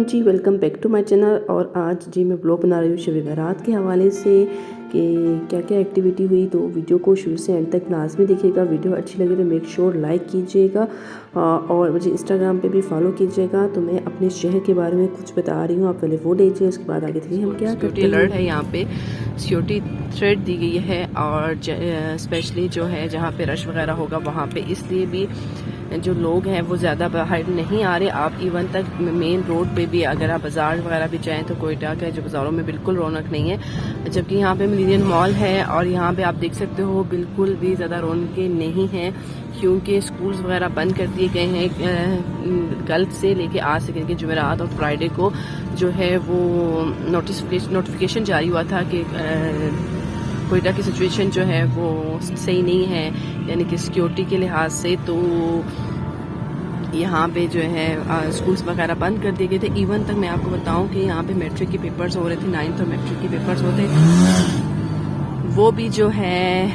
Ji, welcome back to my channel. और आज जी मैं ब्लॉग बना रही हूँ शब बारात के हवाले से कि क्या क्या एक्टिविटी हुई। तो वीडियो को शुरू से एंड तक लाजमी देखिएगा। वीडियो अच्छी लगे तो मेक श्योर लाइक कीजिएगा और मुझे इंस्टाग्राम पे भी फॉलो कीजिएगा। तो मैं अपने शहर के बारे में कुछ बता रही हूँ, आप पहले वो देखिए, उसके बाद आगे देखिए हम क्या करते हैं। अलर्ट है, यहाँ पे सिक्योरिटी थ्रेड दी गई है और स्पेशली जो है जहाँ पे रश वगैरह होगा वहाँ पे, इसलिए भी जो लोग हैं वो ज़्यादा बाहर नहीं आ रहे। आप इवन तक मेन रोड पे भी अगर आप बाज़ार वगैरह भी जाएँ तो कोयटा के जो बाज़ारों में बिल्कुल रौनक नहीं है, जबकि यहाँ पे मिलेनियम मॉल है और यहाँ पे आप देख सकते हो बिल्कुल भी ज़्यादा रौनकें नहीं हैं, क्योंकि स्कूल्स वगैरह बंद कर दिए गए हैं। कल से लेके आज से करके जुमेरात और फ्राइडे को जो है वो नोटिफिकेशन जारी हुआ था कि कोयटा की सिचुएशन जो है वो सही नहीं है, यानी कि सिक्योरिटी के लिहाज से। तो यहाँ पे जो है स्कूल्स वगैरह बंद कर दिए गए थे। इवन तक मैं आपको बताऊं कि यहाँ पे मैट्रिक के पेपर्स हो रहे थे, 9th और मैट्रिक के पेपर्स होते, वो भी जो है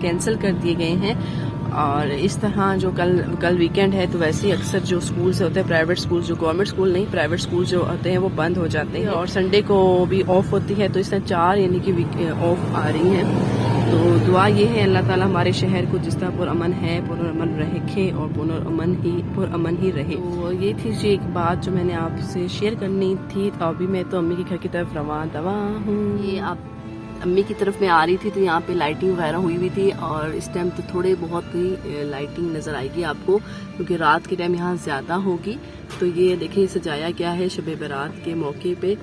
कैंसिल कर दिए गए हैं। और इस तरह जो कल वीकेंड है तो वैसे ही अक्सर जो स्कूल से होते हैं, प्राइवेट स्कूल, जो गवर्नमेंट स्कूल नहीं, प्राइवेट स्कूल जो होते हैं वो बंद हो जाते हैं और संडे को भी ऑफ होती है। तो इस तरह 4 यानी कि ऑफ आ रही हैं। तो दुआ ये है अल्लाह ताला हमारे शहर को जिस तरह पुरअमन है पुरअमन रखे और पुरअमन ही रहे। तो ये थी जी एक बात जो मैंने आपसे शेयर करनी थी। तो अभी मैं तो अम्मी के घर की तरफ रवा दवा हूँ। ये आप अम्मी की तरफ में आ रही थी तो यहाँ पे लाइटिंग वगैरह हुई हुई थी और इस टाइम तो थोड़े बहुत ही लाइटिंग नज़र आएगी आपको, क्योंकि रात के टाइम यहाँ ज़्यादा होगी। तो ये देखिए सजाया गया है शब बारात के मौके पे,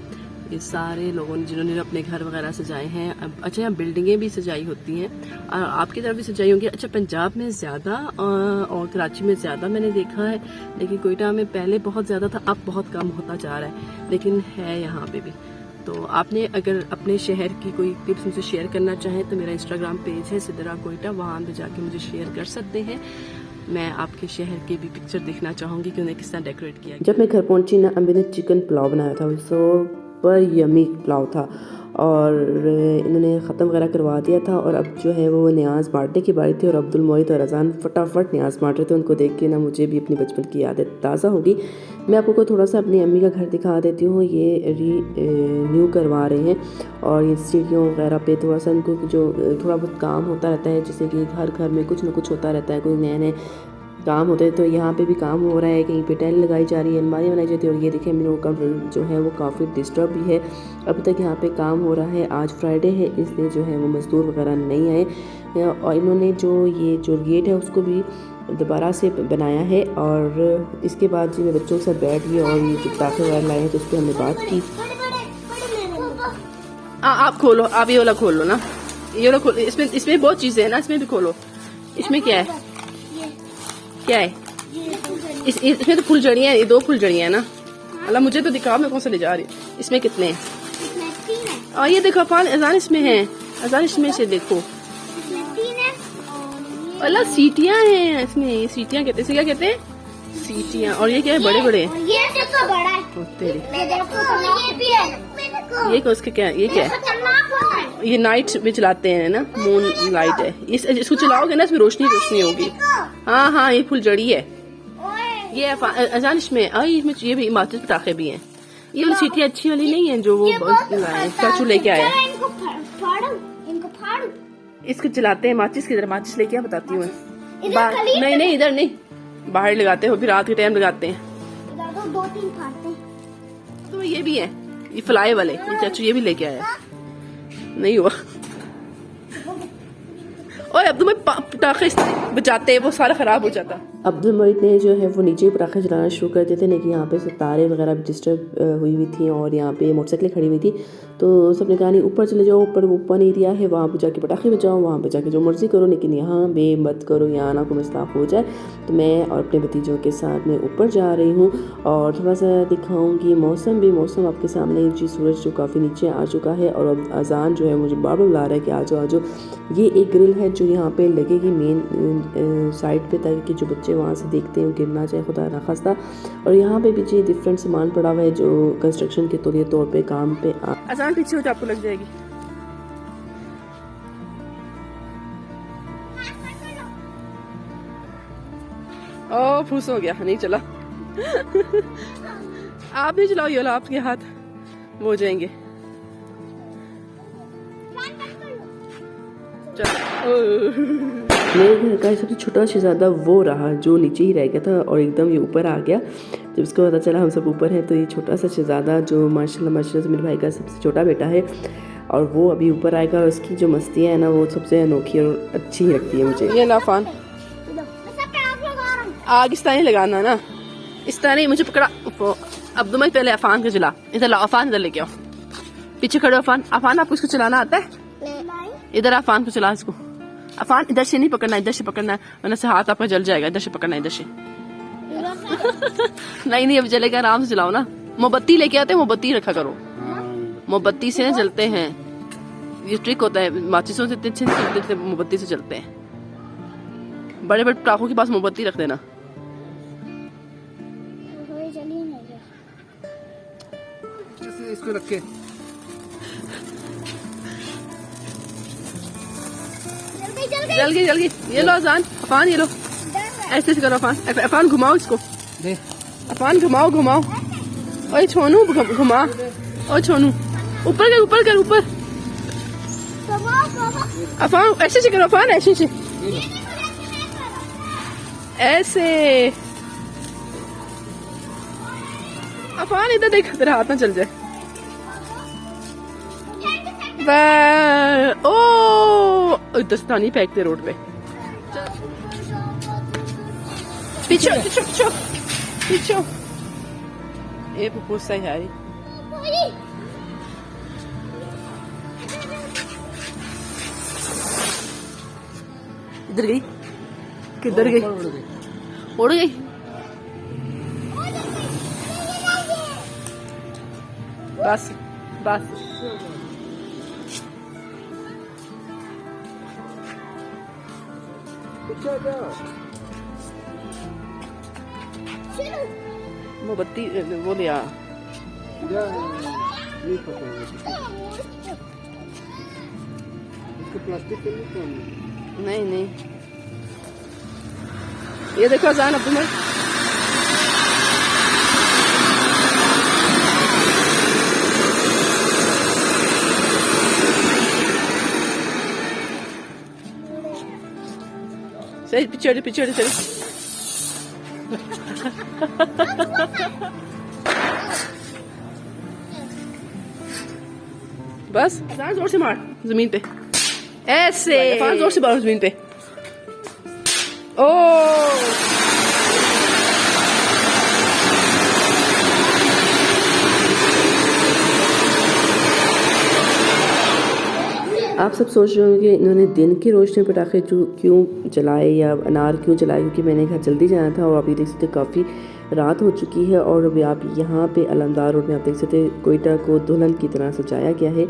ये सारे लोगों ने जिन्होंने अपने घर वगैरह सजाए हैं। अच्छा, यहाँ बिल्डिंगें भी सजाई होती हैं और आपकी तरफ भी सजाई होंगी। अच्छा, पंजाब में ज़्यादा और कराची में ज़्यादा मैंने देखा है, लेकिन कोयटा में पहले बहुत ज़्यादा था, अब बहुत कम होता जा रहा है, लेकिन है यहाँ पे भी। तो आपने अगर अपने शहर की कोई टिप्स मुझसे शेयर करना चाहें तो मेरा इंस्टाग्राम पेज है सिद्रा कोयटा, वहाँ पे जाके मुझे शेयर कर सकते हैं। मैं आपके शहर के भी पिक्चर देखना चाहूँगी कि उन्हें किस तरह डेकोरेट किया। जब मैं घर पहुंची ना, अम्मी ने चिकन पुलाव बनाया था, सुपर यमी पुलाव था और इन्होंने ख़त्म वगैरह करवा दिया था। और अब जो है वो न्याज बांटने की बारी थी और अब्दुल मोहित और अजान फटाफट न्याज बांट रहे थे। उनको देख के ना मुझे भी अपनी बचपन की यादें ताज़ा होगी। मैं आपको थोड़ा सा अपनी अम्मी का घर दिखा देती हूँ। ये न्यू करवा रहे हैं और ये सीढ़ियों वगैरह पे थोड़ा सा इनको जो थोड़ा बहुत काम होता रहता है, जैसे कि हर घर में कुछ ना कुछ होता रहता है, कोई नए नए काम होते हैं। तो यहाँ पे भी काम हो रहा है, कहीं पे टाइल लगाई जा रही है, अलमारी बनाई जाती है। और ये देखिए मेरे कमरा जो है वो काफ़ी डिस्टर्ब भी है, अभी तक यहाँ पे काम हो रहा है। आज फ्राइडे है इसलिए जो है वो मज़दूर वगैरह नहीं आए और इन्होंने ये जो गेट है उसको भी दोबारा से बनाया है। और इसके बाद जी मैं बच्चों के साथ बैठ गई और ये जो पटाखे वगैरह लाए हैं तो उस पर हमने बात की। आप खोलो, आप ये वाला खोल लो ना, ये वाला खोलो। इसमें बहुत चीज़ें हैं ना, इसमें भी खोलो। इसमें क्या है, क्या है इसमें तो फुलझड़ियाँ, ये 2 फुलझड़ियाँ है ना। अल्लाह मुझे तो दिखाओ, मैं कौन सा ले जा रही हूँ। इसमें कितने हैं? और ये देखो अजान इसमें है, अजान इसमें से देखो। अल्लाह सीटियाँ हैं इसमें, सीटियाँ कहते हैं, क्या कहते हैं? सीटियाँ। और ये क्या है, बड़े बड़े हैं। ये उसके क्या है, ये क्या है? ये नाइट में चलाते हैं ना, मून लाइट है। इसको चलाओगे ना, इसमें रोशनी रोशनी होगी। हाँ हाँ, ये फुलझड़ी है। ये अजान इसमें ये भी माचिस पटाखे भी हैं। ये वाली सीटी अच्छी वाली नहीं है जो वो चाचू लेके आया। इसको चलाते हैं माचिस की तरह, माचिस लेके आ बताती हूँ। नहीं इधर नहीं, बाहर लगाते हो, फिर रात के टाइम लगाते हैं। 2-3 फाड़ते हैं। तो ये भी है, ये फ्लाई वाले, ये चाचू ये भी लेके आया। नहीं हुआ। और अब तो मैं पटाखे बजाते हैं वो सारा खराब हो जाता। अब्दुल मोहित ने जो है वो नीचे पटाखे चलाना शुरू कर देते, लेकिन यहाँ पे तारे वगैरह भी डिस्टर्ब हुई थी और यहाँ पे मोटरसाइकिलें खड़ी हुई थी। तो सबने कहा नहीं ऊपर चले जाओ, ऊपर ओपन एरिया है, वहाँ पे जाके पटाखे बजाओ, वहाँ पे जाके जो मर्जी करो, लेकिन यहाँ बे मत करो, यहाँ ना कोई मसला हो जाए। तो मैं और अपने भतीजों के साथ में ऊपर जा रही हूँ और थोड़ा सा दिखाऊँगी मौसम आपके सामने जी। सूरज जो काफ़ी नीचे आ चुका है और अब अजान जो है मुझे बार बार बुला रहा है कि आ जाओ। ये एक ग्रिल है जो यहाँ पे लगेगी मेन साइड पे, ताकि जो बच्चे वहाँ से देखते हैं गिरना चाहे खुदा ना खास्ता। और यहाँ पे भी जी डिफरेंट सामान पड़ा हुआ है जो कंस्ट्रक्शन के तौर पे काम पे आसान पीछे हो तो आपको लग जाएगी। ओ फूस हो गया, नहीं चला। आप भी चलाओ, ये लो आपके हाथ वो हो जाएंगे। मेरे घर का सबसे छोटा शहजादा वो रहा जो नीचे ही रह गया था और एकदम ये ऊपर आ गया। जब उसको पता चला हम सब ऊपर हैं तो ये छोटा सा शहजादा जो माशाल्लाह माशाल्लाह से मेरे भाई का सबसे छोटा बेटा है और वो अभी ऊपर आएगा और उसकी जो मस्तियाँ हैं ना वो सबसे अनोखी और अच्छी लगती है मुझे। ये लाफान आग इस तरह नहीं लगाना ना, इस तरह नहीं। मुझे पकड़ा अब तो मैं पहले अफान को चला। इधर लाओ अफान, इधर लेके आओ, पीछे खड़े अफान। अफान आपको इसको चलाना आता है? इधर अफान को चला इसको। अफान इधर से नहीं पकड़ना, इधर से पकड़ना है वरना से हाथ आपका जल जाएगा। इधर से पकड़ना है, इधर से नहीं अब जलेगा, आराम से चलाओ ना। मोमबत्ती लेके आते हैं, मोमबत्ती रखा करो, मोमबत्ती से जलते हैं। ये ट्रिक होता है, माचिसों से अच्छे से मोमबत्ती से जलते हैं। बड़े बड़े पटाखों के पास मोमबत्ती रख देना। इसको रख के जल गई। ये लो अजान, अफान ये लो, ऐसे करो अफान। अफान घुमाओ इसको, अफान घुमाओ। ओए छोनू घुमा, ओ छोनू ऊपर कर। अफान ऐसे से करो, अफान ऐसे से, ऐसे। अफान इधर देख, तेरा हाथ ना चल जाए। ओ दस्तानी फेंकते रोड पे। पीछे। ये पुप्पू सही है। इधर गई, किधर गई? उड़ गई। बस मोमबत्ती वो लिया। प्लास्टिक के नहीं ये देखो अजान अब्दुल मलिक। सही पीछे चल। बस जोर से मार जमीन पे, ऐसे जोर से मारो जमीन पे। ओ आप सब सोच रहे होंगे कि इन्होंने दिन की रोशनी पटाखे क्यों जलाए या अनार क्यों जलाए, क्योंकि मैंने घर जल्दी जाना था और आप ये देख सकते काफ़ी रात हो चुकी है। और अभी आप यहाँ पे अलमदार रोड में आप देख सकते कोयटा को दुल्हन की तरह सजाया गया है।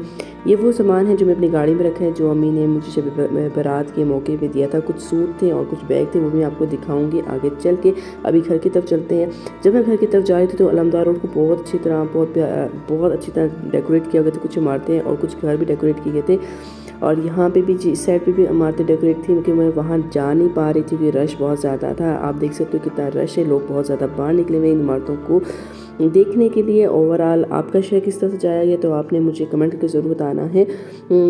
ये वो सामान है जो मैं अपनी गाड़ी में रखा है, जो अम्मी ने मुझे शब बारात के मौके पे दिया था। कुछ सूट थे और कुछ बैग थे, वो भी आपको दिखाऊंगी आगे चल के। अभी घर की तरफ चलते हैं। जब मैं घर की तरफ जा रही थी तो अलमदार रोड को बहुत अच्छी तरह बहुत अच्छी तरह डेकोरेट किया गया था। कुछ इमारतें और कुछ घर भी डेकोरेट किए गए थे और यहाँ पे भी इस साइड पे भी इमारतें डेकोरेट थी, क्योंकि मैं वहाँ जा नहीं पा रही थी क्योंकि रश बहुत ज़्यादा था। आप देख सकते हो कितना रश है, लोग बहुत ज़्यादा बाहर निकले हुए इन इमारतों को देखने के लिए। ओवरऑल आपका शहर किस तरह से जाया गया तो आपने मुझे कमेंट करके ज़रूर बताना है।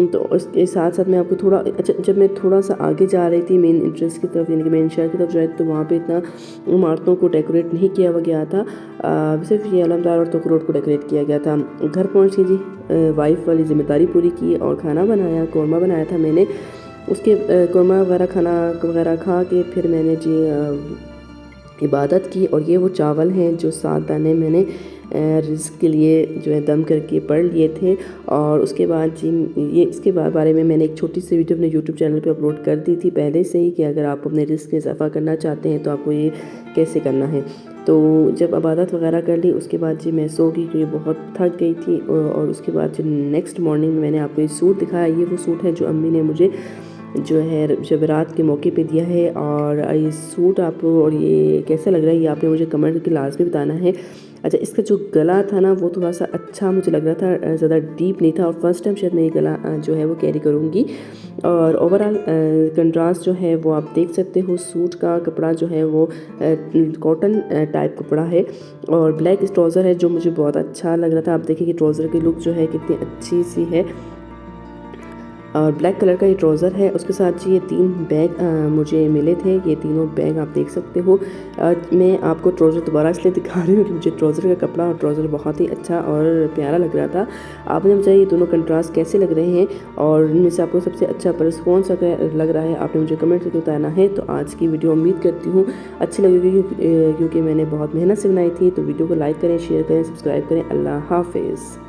तो उसके साथ साथ मैं आपको थोड़ा जब मैं थोड़ा सा आगे जा रही थी मेन इंट्रेंस की तरफ, यानी कि मेन शहर की तरफ जा रही थी, तो वहाँ पे इतना इमारतों को डेकोरेट नहीं किया गया था। सिर्फ ये अलमदार और तुक रोड को डेकोरेट किया गया था। घर पहुँच के जी वाइफ वाली जिम्मेदारी पूरी की और खाना बनाया, कौरमा बनाया था मैंने। उसके कौरमा वगैरह खाना वगैरह खा के फिर मैंने जी इबादत की। और ये वो चावल हैं जो 7 दाने मैंने रिज़्क़ के लिए जो है दम करके पढ़ लिए थे। और उसके बाद जी ये इसके बारे में मैंने एक छोटी सी वीडियो अपने यूट्यूब चैनल पे अपलोड कर दी थी पहले से ही, कि अगर आप अपने रिज़्क़ में इजाफ़ा करना चाहते हैं तो आपको ये कैसे करना है। तो जब इबादत वगैरह कर ली उसके बाद जी मैं सो गई क्योंकि बहुत थक गई थी। और उसके बाद जो नेक्स्ट मॉर्निंग में मैंने आपको ये सूट दिखाया, ये वो सूट है जो अम्मी ने मुझे जो है जबरात के मौके पे दिया है। और ये सूट आपको और ये कैसा लग रहा है ये आपने मुझे कमेंट करके लाजमी बताना है। अच्छा, इसका जो गला था ना वो थोड़ा सा अच्छा मुझे लग रहा था, ज़्यादा डीप नहीं था, और फर्स्ट टाइम शायद मैं ये गला जो है वो कैरी करूँगी। और ओवरऑल कंट्रास्ट जो है वो आप देख सकते हो। सूट का कपड़ा जो है वो कॉटन टाइप कपड़ा है, और ब्लैक ट्राउज़र है जो मुझे बहुत अच्छा लग रहा था। आप देखिए कि ट्राउज़र की लुक जो है कितनी अच्छी सी है, और ब्लैक कलर का ये ट्राउज़र है। उसके साथ जी ये 3 बैग मुझे मिले थे, ये तीनों बैग आप देख सकते हो। मैं आपको ट्राउज़र दोबारा इसलिए दिखा रही हूँ कि मुझे ट्राउज़र का कपड़ा और ट्राउज़र बहुत ही अच्छा और प्यारा लग रहा था। आपने मुझे ये दोनों कंट्रास्ट कैसे लग रहे हैं, और इनमें से आपको सबसे अच्छा पर्स कौन सा लग रहा है, आपने मुझे कमेंट करके बताना है। तो आज की वीडियो उम्मीद करती हूँ अच्छी लगेगी, क्योंकि मैंने बहुत मेहनत से बनाई थी। तो वीडियो को लाइक करें, शेयर करें, सब्सक्राइब करें। अल्लाह हाफिज़।